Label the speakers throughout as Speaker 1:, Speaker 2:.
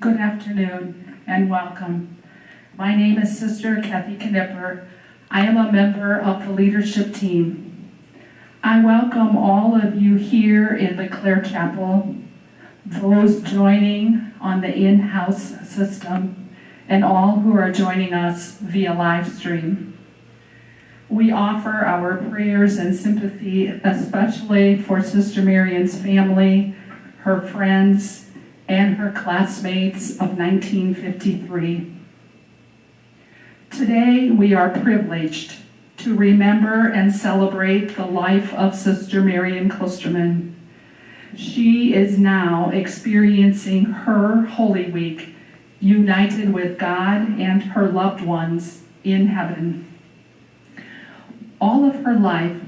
Speaker 1: Good afternoon and welcome. My name is Sister Kathy Knipper. I am a member of the leadership team. I welcome all of you here in the Clare Chapel, those joining on the in-house system, and all who are joining us via live stream. We offer our prayers and sympathy, especially for Sister Marian's family, her friends, and her classmates of 1953. Today, we are privileged to remember and celebrate the life of Sister Marian Klostermann. She is now experiencing her Holy Week, united with God and her loved ones in heaven. All of her life,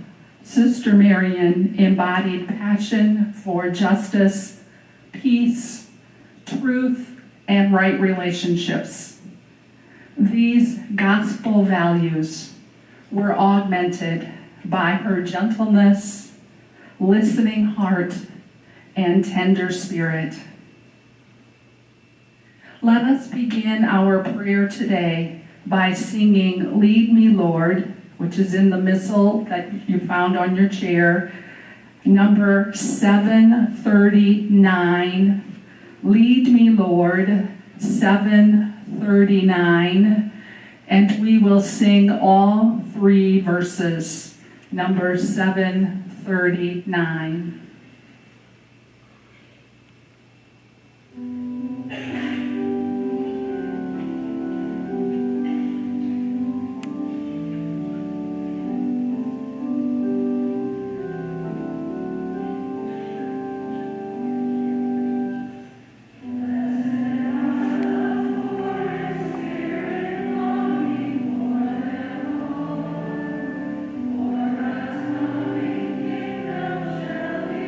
Speaker 1: Sister Marian embodied passion for justice, peace, truth, and right relationships. These gospel values were augmented by her gentleness, listening heart, and tender spirit. Let us begin our prayer today by singing "Lead Me, Lord," which is in the missal that you found on your chair, number 739. Lead me, Lord, 739, and we will sing all three verses, number 739.
Speaker 2: Shall be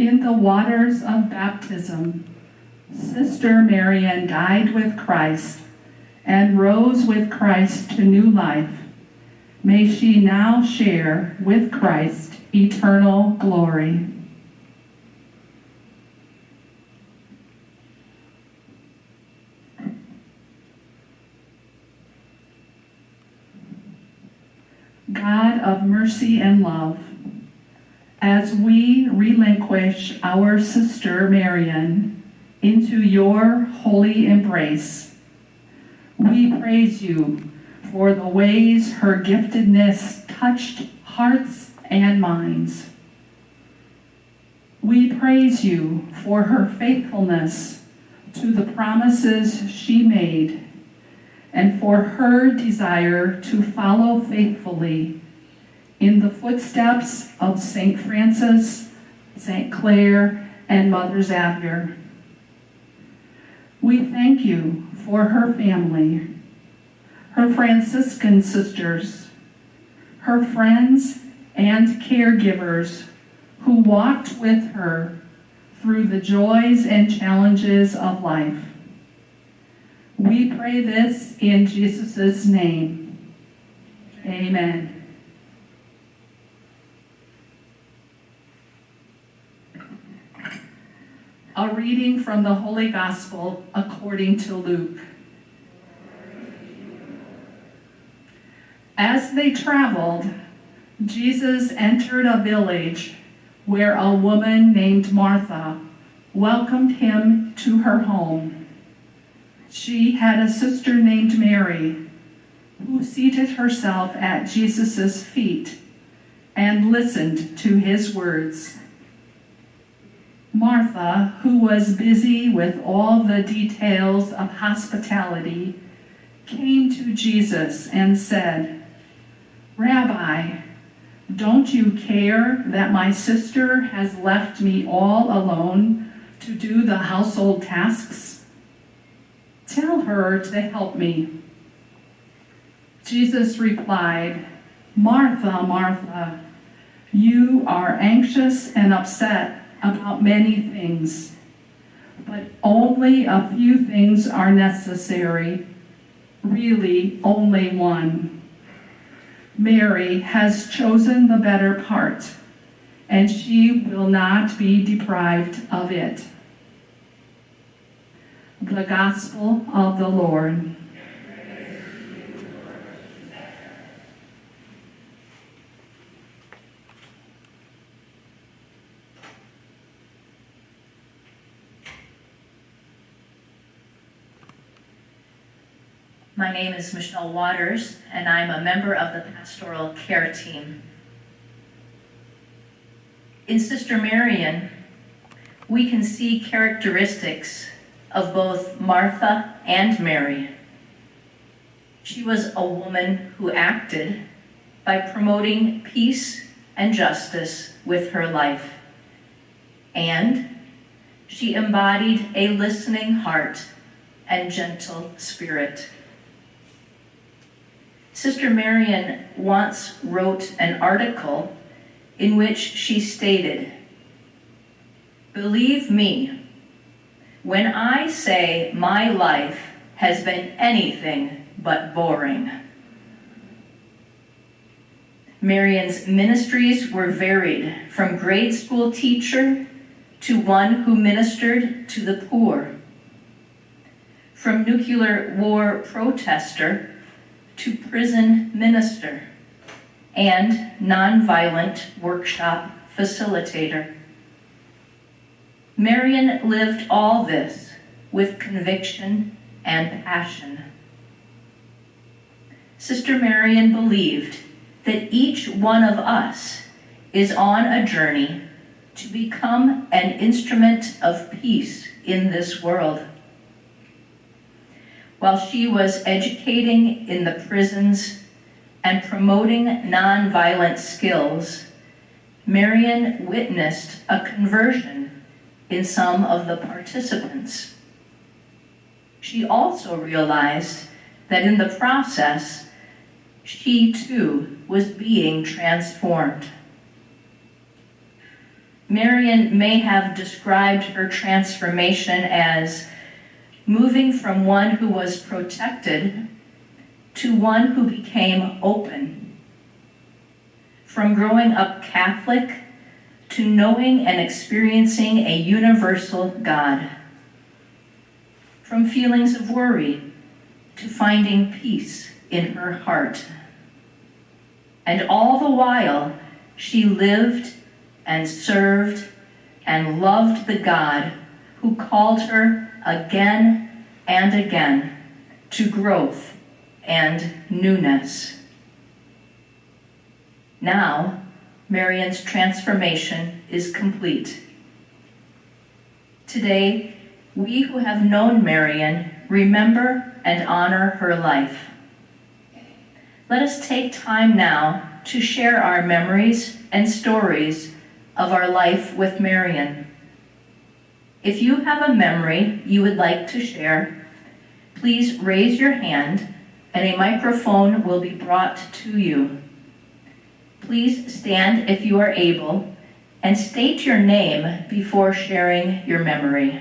Speaker 1: in the waters of baptism, Sister Marian died with Christ and rose with Christ to new life. May she now share with Christ eternal glory. God of mercy and love, as we relinquish our Sister Marian into your holy embrace, we praise you for the ways her giftedness touched hearts and minds. We praise you for her faithfulness to the promises she made and for her desire to follow faithfully in the footsteps of St. Francis, St. Clare, and Mother Xavier. We thank you for her family, her Franciscan sisters, her friends and caregivers who walked with her through the joys and challenges of life. We pray this in Jesus' name. Amen. A reading from the Holy Gospel according to Luke. As they traveled, Jesus entered a village where a woman named Martha welcomed him to her home. She had a sister named Mary, who seated herself at Jesus' feet and listened to his words. Martha, who was busy with all the details of hospitality, came to Jesus and said, "Rabbi, don't you care that my sister has left me all alone to do the household tasks? Tell her to help me." Jesus replied, "Martha, Martha, you are anxious and upset about many things, but only a few things are necessary, really only one. Mary has chosen the better part, and she will not be deprived of it." The Gospel of the Lord.
Speaker 2: My name is Michelle Waters, and I'm a member of the pastoral care team. In Sister Marian, we can see characteristics of both Martha and Mary. She was a woman who acted by promoting peace and justice with her life, and she embodied a listening heart and gentle spirit. Sister Marian once wrote an article in which she stated, "Believe me, when I say my life has been anything but boring." Marian's ministries were varied from grade school teacher to one who ministered to the poor, from nuclear war protester to prison minister, and nonviolent workshop facilitator. Marian lived all this with conviction and passion. Sister Marian believed that each one of us is on a journey to become an instrument of peace in this world. While she was educating in the prisons and promoting nonviolent skills, Marian witnessed a conversion in some of the participants. She also realized that in the process, she too was being transformed. Marian may have described her transformation as moving from one who was protected to one who became open, from growing up Catholic to knowing and experiencing a universal God, from feelings of worry to finding peace in her heart. And all the while, she lived and served and loved the God who called her again and again to growth and newness. Now, Marian's transformation is complete. Today, we who have known Marian remember and honor her life. Let us take time now to share our memories and stories of our life with Marian. If you have a memory you would like to share, please raise your hand and a microphone will be brought to you. Please stand if you are able and state your name before sharing your memory.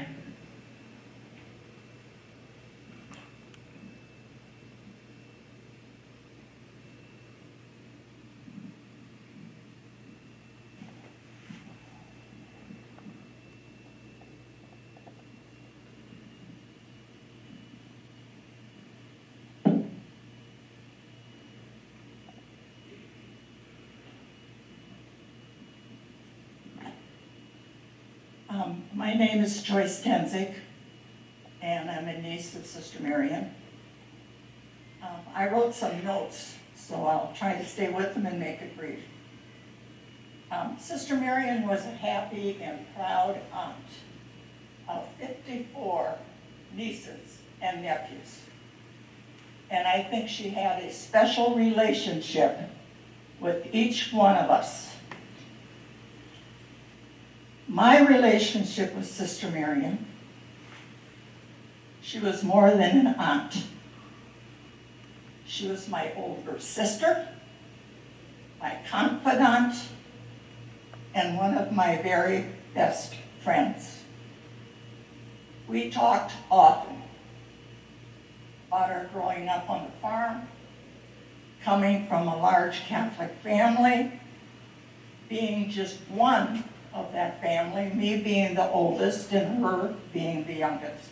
Speaker 3: My name is Joyce Tenzik, and I'm a niece of Sister Marian. I wrote some notes, so I'll try to stay with them and make it brief. Sister Marian was a happy and proud aunt of 54 nieces and nephews. And I think she had a special relationship with each one of us. My relationship with Sister Marian, she was more than an aunt. She was my older sister, my confidant, and one of my very best friends. We talked often about her growing up on the farm, coming from a large Catholic family, being just one of that family, me being the oldest and her being the youngest.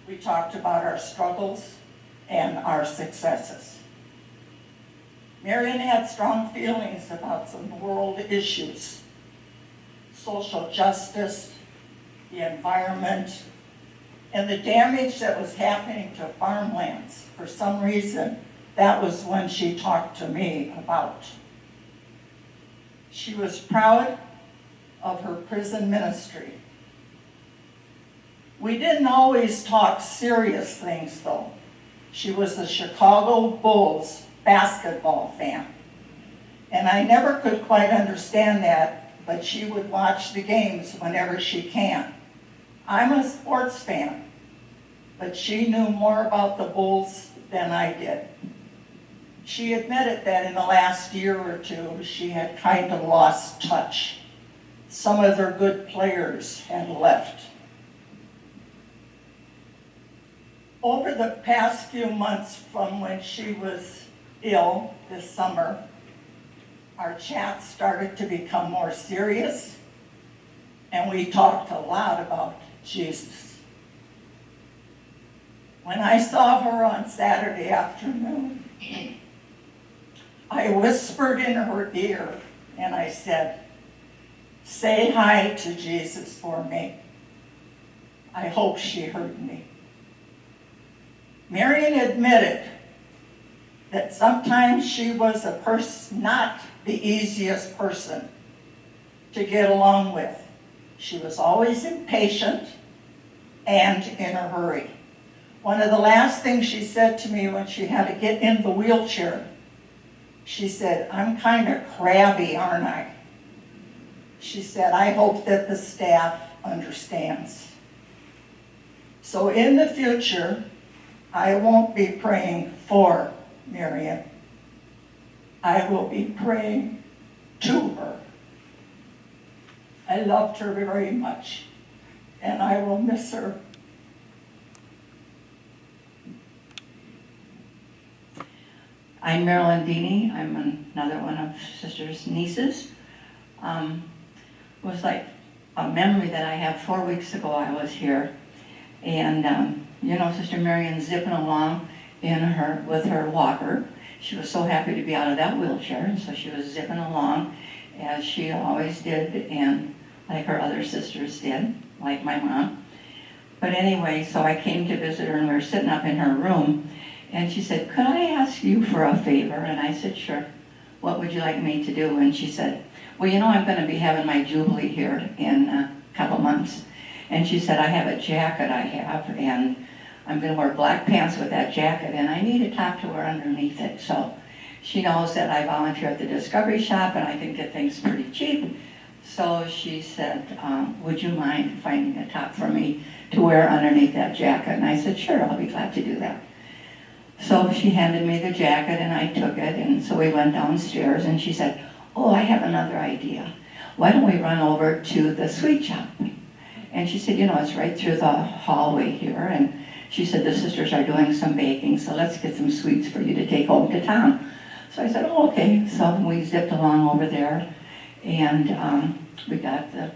Speaker 3: We talked about our struggles and our successes. Marian had strong feelings about some world issues, social justice, the environment, and the damage that was happening to farmlands. For some reason, that was when she talked to me about. She was proud of her prison ministry. We didn't always talk serious things, though. She was a Chicago Bulls basketball fan. And I never could quite understand that, but she would watch the games whenever she can. I'm a sports fan, but she knew more about the Bulls than I did. She admitted that in the last year or two, she had kind of lost touch. Some of their good players had left. Over the past few months from when she was ill this summer, our chats started to become more serious, and we talked a lot about Jesus. When I saw her on Saturday afternoon, I whispered in her ear and I said, "Say hi to Jesus for me." I hope she heard me. Marian admitted that sometimes she was not the easiest person to get along with. She was always impatient and in a hurry. One of the last things she said to me when she had to get in the wheelchair, she said, "I'm kind of crabby, aren't I?" She said, "I hope that the staff understands." So in the future, I won't be praying for Marian. I will be praying to her. I loved her very much, and I will miss her.
Speaker 4: I'm Marilyn Dini. I'm another one of Sister's nieces. It was like a memory that I have. 4 weeks ago I was here, and you know, Sister Marian zipping along with her walker. She was so happy to be out of that wheelchair, and so she was zipping along as she always did, and like her other sisters did, like my mom. But anyway, so I came to visit her, and we were sitting up in her room, and she said, "Could I ask you for a favor?" And I said, "Sure. What would you like me to do?" And she said, "Well, you know, I'm going to be having my Jubilee here in a couple months." And she said, "I have a jacket I have, and I'm going to wear black pants with that jacket, and I need a top to wear underneath it." So she knows that I volunteer at the Discovery Shop, and I can get things pretty cheap. So she said, "Would you mind finding a top for me to wear underneath that jacket?" And I said, "Sure, I'll be glad to do that." So she handed me the jacket, and I took it, and so we went downstairs, and she said, "Oh, I have another idea. Why don't we run over to the sweet shop?" And she said, "You know, it's right through the hallway here," and she said, "The sisters are doing some baking, so let's get some sweets for you to take home to town." So I said, "Oh, okay." So we zipped along over there, and we got the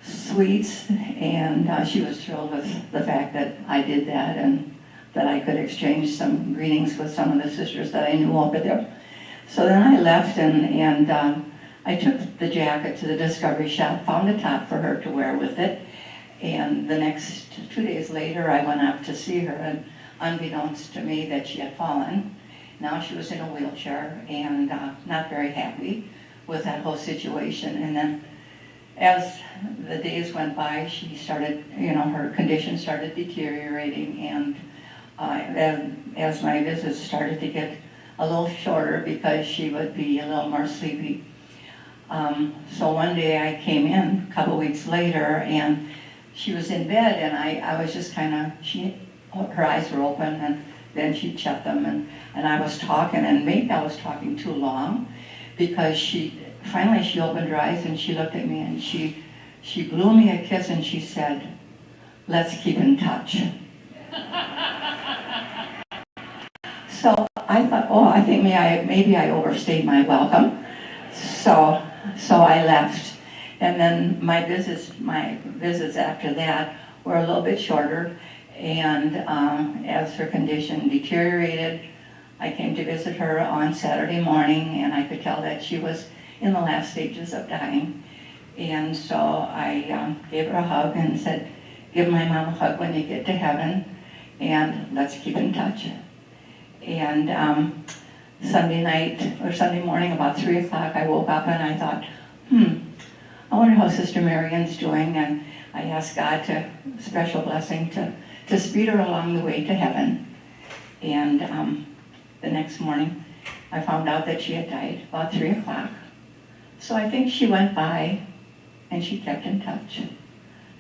Speaker 4: sweets, and she was thrilled with the fact that I did that, and that I could exchange some greetings with some of the sisters that I knew over there. So then I left, and I took the jacket to the Discovery Shop, found a top for her to wear with it, and the next 2 days later I went up to see her, and unbeknownst to me that she had fallen. Now she was in a wheelchair and not very happy with that whole situation. And then as the days went by, she started, you know, her condition started deteriorating, and as my visits started to get a little shorter because she would be a little more sleepy. So one day I came in a couple weeks later, and she was in bed, and I was just kind of, her eyes were open, and then she'd shut them, and I was talking, and maybe I was talking too long, because finally she opened her eyes, and she looked at me, and she blew me a kiss, and she said, "Let's keep in touch." So I thought, oh, I think maybe I overstayed my welcome. So I left. And then my visits after that were a little bit shorter. And as her condition deteriorated, I came to visit her on Saturday morning, and I could tell that she was in the last stages of dying. And so I gave her a hug and said, "Give my mom a hug when you get to heaven, and let's keep in touch." And Sunday night or Sunday morning about 3 o'clock, I woke up and I thought, I wonder how Sister Marian's doing. And I asked God to special blessing to speed her along the way to heaven. And the next morning, I found out that she had died about 3 o'clock. So I think she went by and she kept in touch.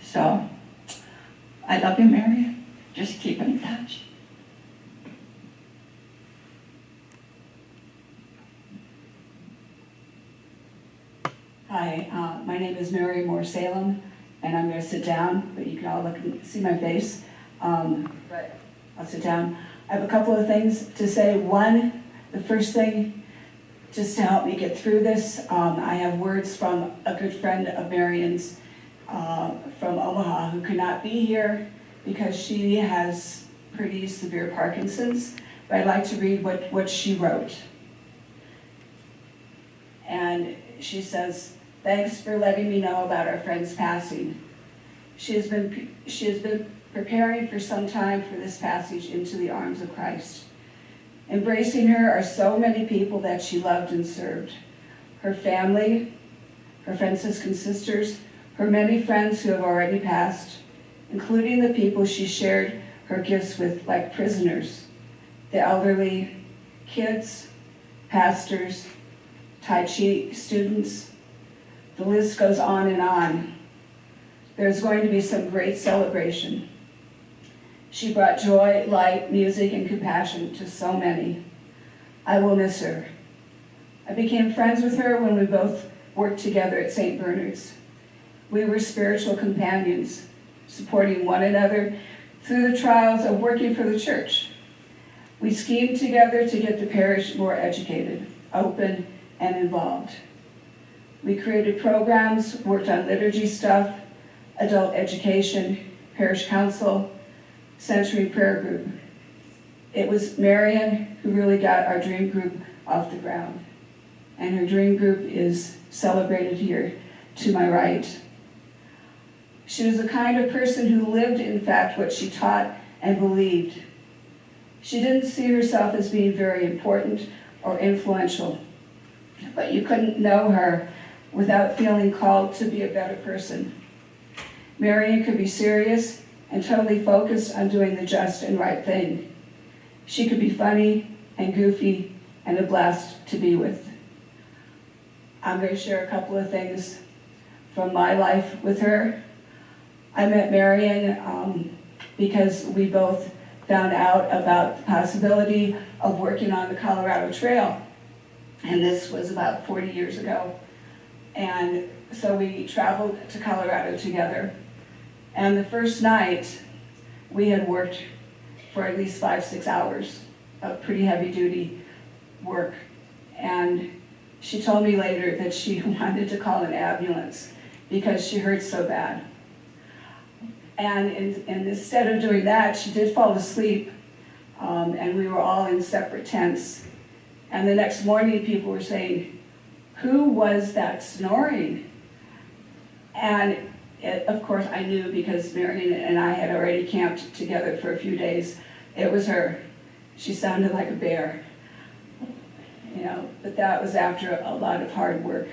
Speaker 4: So I love you, Marian. Just keep in touch.
Speaker 5: Hi, my name is Mary Moore Salem, and I'm going to sit down, but you can all look and see my face. But I'll sit down. I have a couple of things to say. One, the first thing, just to help me get through this, I have words from a good friend of Marian's from Omaha who could not be here because she has pretty severe Parkinson's, but I'd like to read what she wrote. And she says, "Thanks for letting me know about our friend's passing. She has been preparing for some time for this passage into the arms of Christ. Embracing her are so many people that she loved and served. Her family, her Franciscan sisters, her many friends who have already passed, including the people she shared her gifts with, like prisoners, the elderly, kids, pastors, Tai Chi students. The list goes on and on. There's going to be some great celebration. She brought joy, light, music, and compassion to so many. I will miss her. I became friends with her when we both worked together at St. Bernard's. We were spiritual companions, supporting one another through the trials of working for the church. We schemed together to get the parish more educated, open, and involved. We created programs, worked on liturgy stuff, adult education, parish council, century prayer group. It was Marian who really got our dream group off the ground. And her dream group is celebrated here to my right. She was the kind of person who lived, in fact, what she taught and believed. She didn't see herself as being very important or influential, but you couldn't know her without feeling called to be a better person. Marian could be serious and totally focused on doing the just and right thing. She could be funny and goofy and a blast to be with. I'm going to share a couple of things from my life with her. I met Marian because we both found out about the possibility of working on the Colorado Trail. And this was about 40 years ago. And so we traveled to Colorado together. And the first night, we had worked for at least 5-6 hours of pretty heavy duty work. And she told me later that she wanted to call an ambulance because she hurt so bad. And instead of doing that, she did fall asleep, and we were all in separate tents. And the next morning, people were saying, "Who was that snoring?" And of course, I knew because Marian and I had already camped together for a few days. It was her. She sounded like a bear. But that was after a lot of hard work.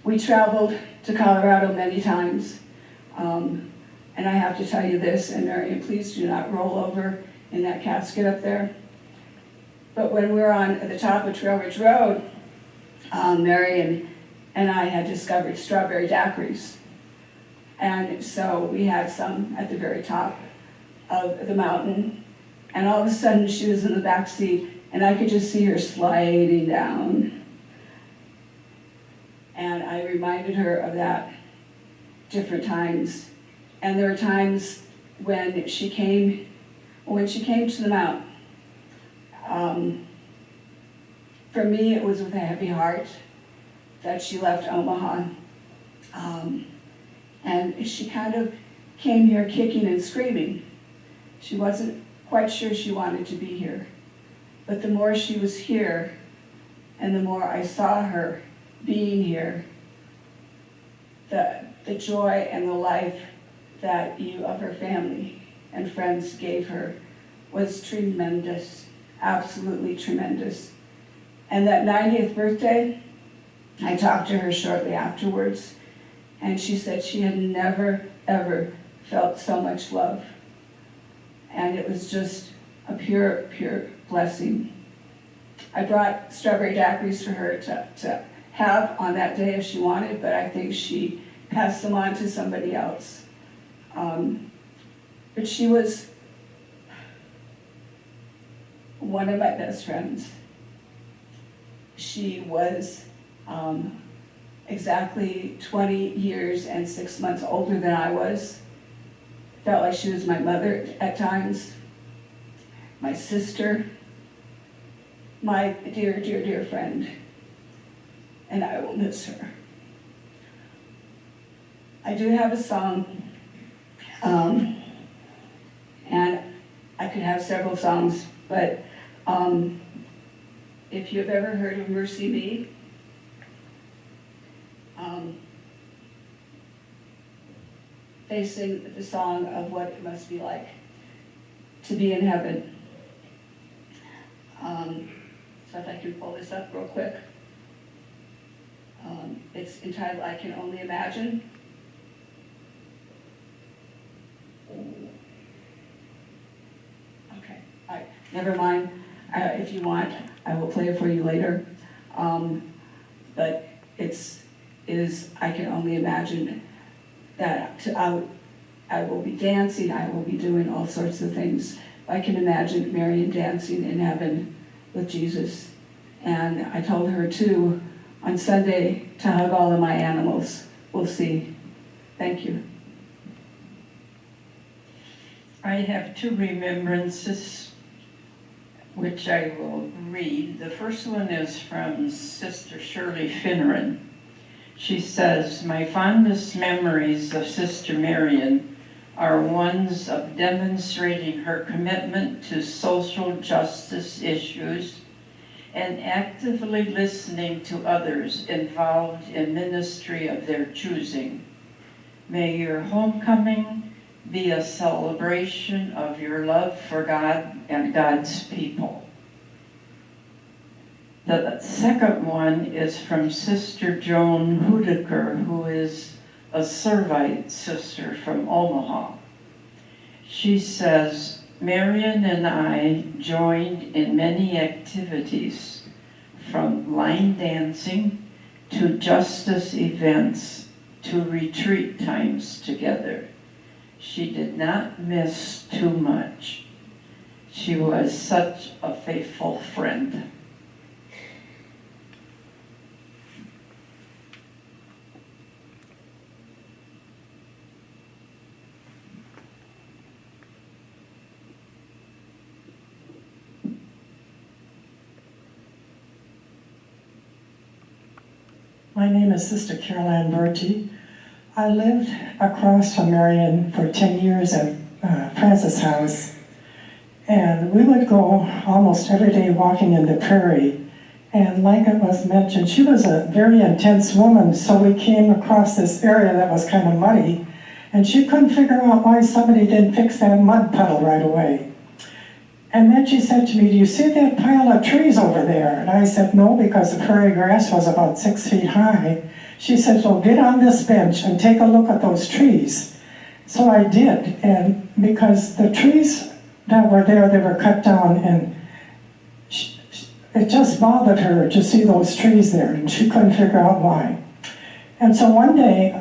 Speaker 5: We traveled to Colorado many times. And I have to tell you this, and Marian, please do not roll over in that casket up there. But when we were on the top of Trail Ridge Road, Marian and I had discovered strawberry daiquiris. And so we had some at the very top of the mountain. And all of a sudden she was in the back seat and I could just see her sliding down. And I reminded her of that different times. And there were times when she came to the mount. For me, it was with a heavy heart that she left Omaha. And she kind of came here kicking and screaming. She wasn't quite sure she wanted to be here. But the more she was here, and the more I saw her being here, the joy and the life that you of her family and friends gave her was tremendous, absolutely tremendous. And that 90th birthday, I talked to her shortly afterwards, and she said she had never, ever felt so much love. And it was just a pure, pure blessing. I brought strawberry daiquiris for her to have on that day if she wanted, but I think she passed them on to somebody else. But she was one of my best friends. She was exactly 20 years and 6 months older than I was. Felt like she was my mother at times, my sister, my dear, dear, dear friend, and I will miss her. I do have a song, and I could have several songs, but if you've ever heard of Mercy Me, they sing the song of what it must be like to be in heaven. So if I can pull this up real quick. It's entitled, I Can Only Imagine. Okay, all right, never mind. If you want, I will play it for you later. But I can only imagine that I will be dancing, I will be doing all sorts of things. I can imagine Marian dancing in heaven with Jesus. And I told her too, on Sunday, to hug all of my animals we'll see. Thank you.
Speaker 6: I have two remembrances which I will read. The first one is from Sister Shirley Finneran. She says, "My fondest memories of Sister Marian are ones of demonstrating her commitment to social justice issues and actively listening to others involved in ministry of their choosing. May your homecoming be a celebration of your love for God and God's people." The second one is from Sister Joan Hudiker, who is a Servite sister from Omaha. She says, "Marian and I joined in many activities, from line dancing to justice events to retreat times together. She did not miss too much. She was such a faithful friend."
Speaker 7: My name is Sister Caroline Bertie. I lived across from Marian for 10 years at Francis House, and we would go almost every day walking in the prairie. And like it was mentioned, she was a very intense woman, so we came across this area that was kind of muddy, and she couldn't figure out why somebody didn't fix that mud puddle right away. And then she said to me, "Do you see that pile of trees over there?" And I said, "No," because the prairie grass was about 6 feet high. She said, "Well, get on this bench and take a look at those trees." So I did, and because the trees that were there, they were cut down, and it just bothered her to see those trees there, and she couldn't figure out why. And so one day,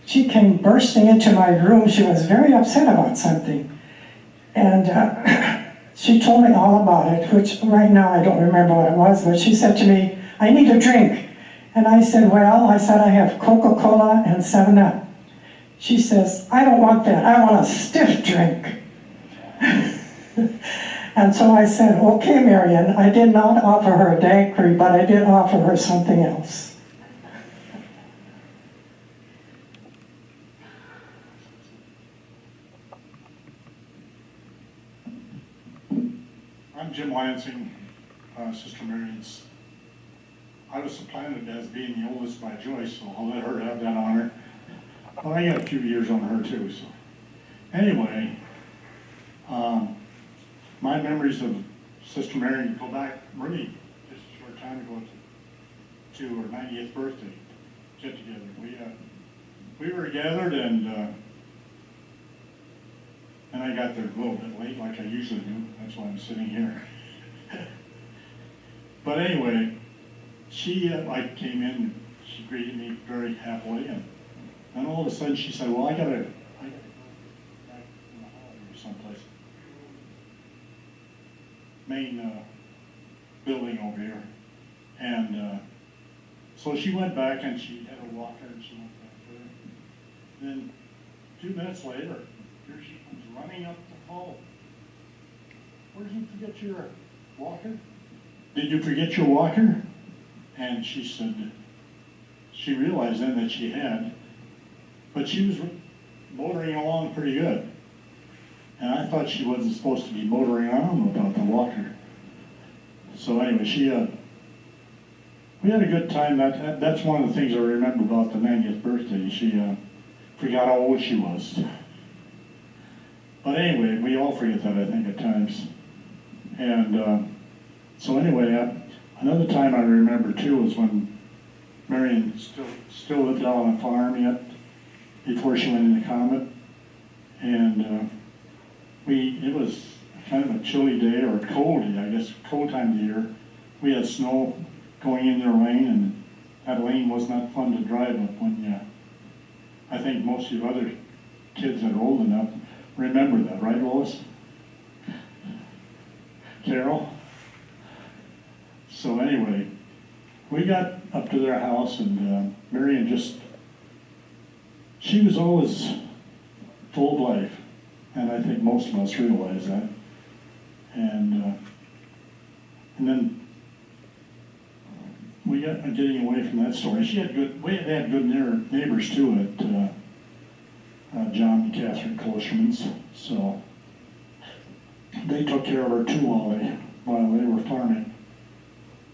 Speaker 7: she came bursting into my room. She was very upset about something. And she told me all about it, which right now I don't remember what it was, but she said to me, "I need a drink." And I said, "Well," I said, "I have Coca-Cola and 7-Up. She says, "I don't want that. I want a stiff drink." And so I said, "Okay, Marian." I did not offer her a daiquiri, but I did offer her something else.
Speaker 8: I'm Jim Lansing, Sister Marian's. I was supplanted as being the oldest by Joyce, so I'll let her have that honor. Well, I got a few years on her too, so. Anyway, my memories of Sister Marian go back really just a short time ago to her 90th birthday get together. We were gathered and I got there a little bit late like I usually do. That's why I'm sitting here. But anyway, I came in, she greeted me very happily, and then all of a sudden she said, "Well, I gotta go back in the hall or someplace. Main building over here." And so she went back and she had a walker and she went back there. Then 2 minutes later, here she comes running up the hall. "Where did you forget your walker? Did you forget your walker?" And she said, she realized then that she had, but she was motoring along pretty good. And I thought she wasn't supposed to be motoring on without the walker. So anyway, we had a good time. That's one of the things I remember about the 90th birthday. She forgot how old she was. But anyway, we all forget that, I think, at times. And so anyway, another time I remember too was when Marian still lived out on a farm yet, before she went into Comet. And it was kind of a chilly day, or cold day, I guess, cold time of the year. We had snow going in their lane, and that lane was not fun to drive up when I think most of you other kids that are old enough remember that, right, Lois? Carol? So anyway, we got up to their house, and Marian just she was always full of life, and I think most of us realize that. And then we got getting away from that story. They had good neighbors too at John and Catherine Klostermann's, so they took care of her too while they were farming.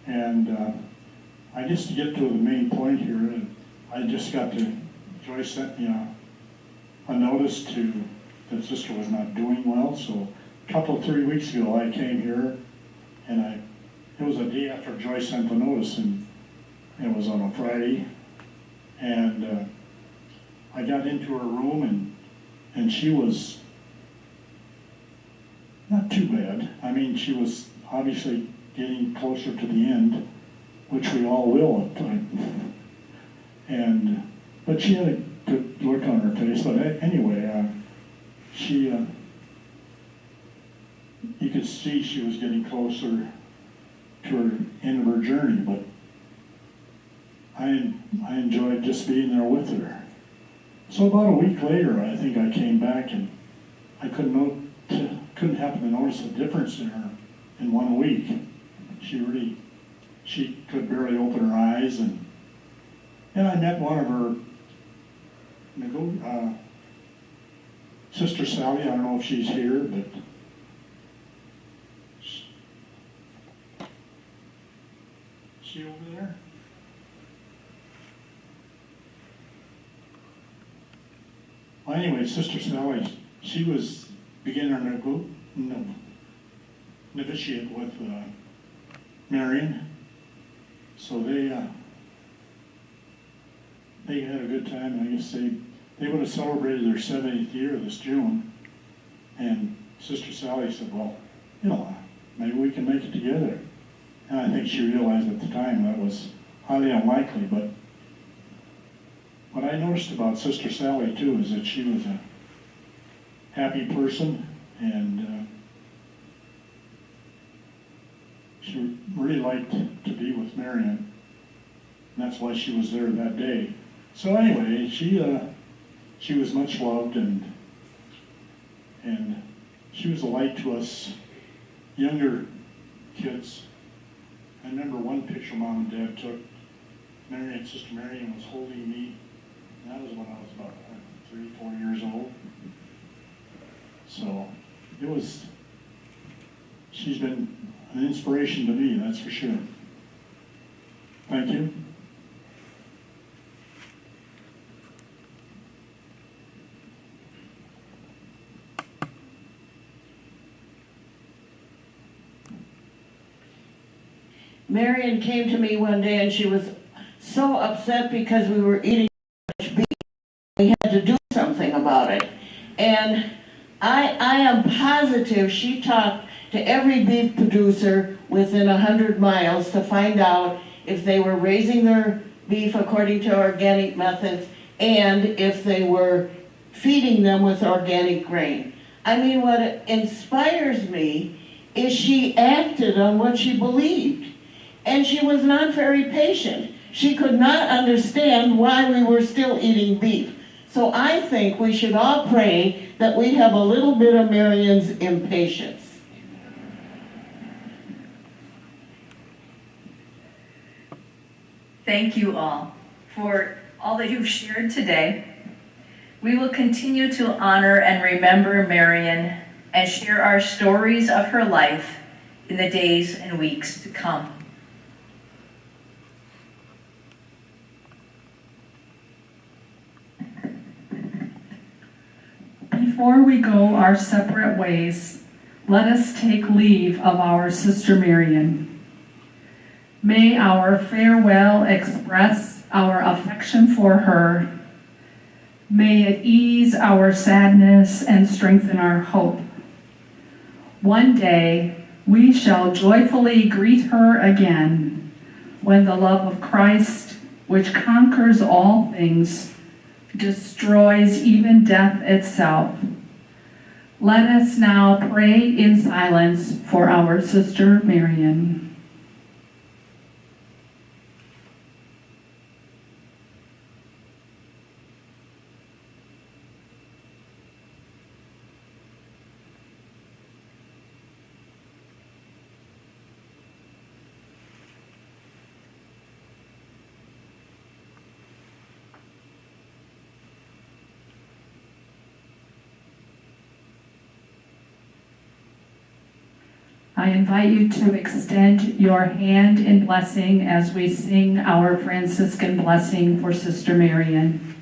Speaker 8: And I just to get to the main point here, I just got Joyce sent me a notice that sister was not doing well, so a couple, 3 weeks ago I came here, and it was a day after Joyce sent the notice, and it was on a Friday, and I got into her room, and she was not too bad. I mean, she was obviously getting closer to the end, which we all will at times. But she had a good look on her face. But anyway, you could see she was getting closer to her end of her journey. But I enjoyed just being there with her. So about a week later, I think I came back, and I couldn't happen to notice the difference in her in 1 week. She could barely open her eyes, and I met one of her, Sister Sally. I don't know if she's here, but she over there? Well, anyway, Sister Sally, she was beginning her novitiate with Marian, so they had a good time. And I guess they would have celebrated their 70th year this June, and Sister Sally said, well, maybe we can make it together. And I think she realized at the time that was highly unlikely, but what I noticed about Sister Sally too is that she was a happy person, and she really liked to be with Marian, and that's why she was there that day. So anyway, she was much loved, and she was a light to us younger kids. I remember one picture Mom and Dad took. Sister Marian was holding me, and that was when I was about 3, 4 years old. So she's been an inspiration to me, that's for sure. Thank you.
Speaker 9: Marian came to me one day and she was so upset because we were eating too much beef. We had to do something about it. And I am positive she talked to every beef producer within 100 miles to find out if they were raising their beef according to organic methods and if they were feeding them with organic grain. I mean, what inspires me is she acted on what she believed. And she was not very patient. She could not understand why we were still eating beef. So I think we should all pray that we have a little bit of Marian's impatience.
Speaker 2: Thank you all for all that you've shared today. We will continue to honor and remember Marian and share our stories of her life in the days and weeks to come.
Speaker 1: Before we go our separate ways, let us take leave of our Sister Marian. May our farewell express our affection for her. May it ease our sadness and strengthen our hope. One day, we shall joyfully greet her again, when the love of Christ, which conquers all things, destroys even death itself. Let us now pray in silence for our Sister Marian. I invite you to extend your hand in blessing as we sing our Franciscan blessing for Sister Marian.